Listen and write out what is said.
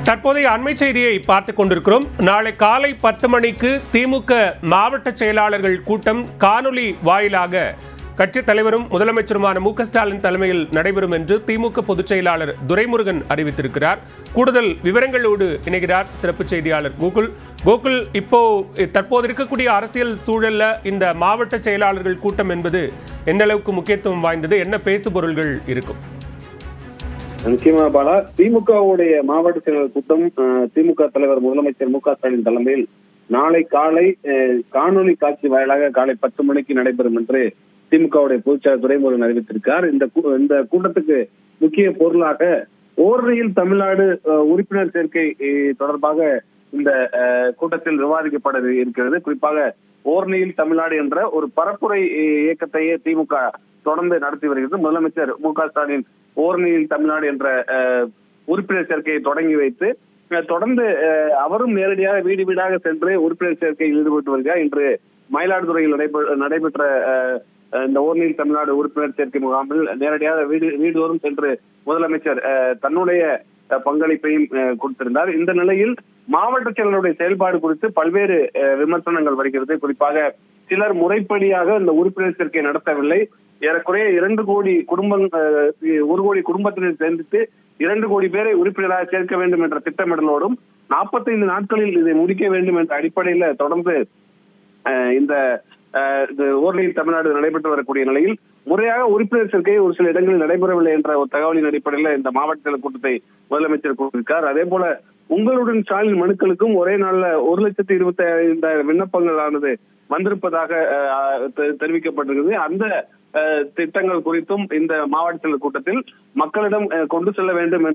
தற்போதைய அண்மை செய்தியை பார்த்துக் கொண்டிருக்கிறோம். நாளை காலை 10 மணிக்கு திமுக மாவட்ட செயலாளர்கள் கூட்டம் காணொலி வாயிலாக கட்சித் தலைவரும் முதலமைச்சருமான மு.க.ஸ்டாலின் தலைமையில் நடைபெறும் என்று திமுக பொதுச் செயலாளர் துரைமுருகன் அறிவித்திருக்கிறார். கூடுதல் விவரங்களோடு இணைகிறார் சிறப்பு செய்தியாளர் கோகுல். இப்போ தற்போது இருக்கக்கூடிய அரசியல் சூழல்ல இந்த மாவட்ட செயலாளர்கள் கூட்டம் என்பது எந்த அளவுக்கு முக்கியத்துவம் வாய்ந்தது, என்ன பேசுபொருள்கள் இருக்கும்? நிச்சயமா பாலா, திமுகவுடைய மாவட்ட செயலாளர் கூட்டம் திமுக தலைவர் முதலமைச்சர் மு.க.ஸ்டாலின் தலைமையில் நாளை காலை காணொலி காட்சி வாயிலாக காலை 10 மணிக்கு நடைபெறும் என்று திமுகவுடைய பொதுச்செயலாளர் துரைமுருகன் அறிவித்திருக்கார். இந்த கூட்டத்துக்கு முக்கிய பொருளாக ஓரணியில் தமிழ்நாடு உறுப்பினர் சேர்க்கை தொடர்பாக இந்த கூட்டத்தில் விவாதிக்கப்பட இருக்கிறது. குறிப்பாக ஓரணியில் தமிழ்நாடு என்ற ஒரு பரப்புரை இயக்கத்தையே திமுக தொடர்ந்து நடத்தி வருகிறது. முதலமைச்சர் மு.க.ஸ்டாலின் ஓரணியில் தமிழ்நாடு என்ற உறுப்பினர் சேர்க்கையை தொடங்கி வைத்து தொடர்ந்து அவரும் நேரடியாக வீடு வீடாக சென்று உறுப்பினர் சேர்க்கையில் ஈடுபட்டு வருகிறார். இன்று மயிலாடுதுறையில் நடைபெற்ற இந்த ஓரணியில் தமிழ்நாடு உறுப்பினர் சேர்க்கை முகாமில் நேரடியாக வீடுதோறும் சென்று முதலமைச்சர் தன்னுடைய பங்களிப்பையும் கொடுத்திருந்தார். இந்த நிலையில் மாவட்ட செயலருடைய செயல்பாடு குறித்து பல்வேறு விமர்சனங்கள் வருகிறது. குறிப்பாக சிலர் முறைப்படியாக இந்த உறுப்பினர் சேர்க்கை நடத்தவில்லை. ஏறக்குறைய 2 கோடி குடும்பங்கள் 1 கோடி குடும்பத்தினர் சேர்ந்து 2 கோடி பேரை உறுப்பினராக சேர்க்க வேண்டும் என்ற திட்டமிடலோடும் 45 நாட்களில் இதை முடிக்க வேண்டும் என்ற அடிப்படையில தொடர்ந்து இந்த ஓரணியில் தமிழ்நாடு நடைபெற்று வரக்கூடிய நிலையில் முறையாக உறுப்பினர் சேர்க்கை ஒரு சில இடங்களில் நடைபெறவில்லை என்ற ஒரு தகவலின் அடிப்படையில் இந்த மாவட்ட செயலர் கூட்டத்தை முதலமைச்சர் கூட்டியிருக்கார். அதே போல உங்களுடன் ஸ்டாலின் மனுக்களுக்கும் ஒரே நாள்ல 1,25,000 விண்ணப்பங்கள் ஆனது வந்திருப்பதாக தெரிவிக்கப்பட்டிருக்கிறது. அந்த திட்டங்கள் குறித்தும் இந்த மாவட்ட செயலர் கூட்டத்தில் மக்களிடம் கொண்டு செல்ல வேண்டும்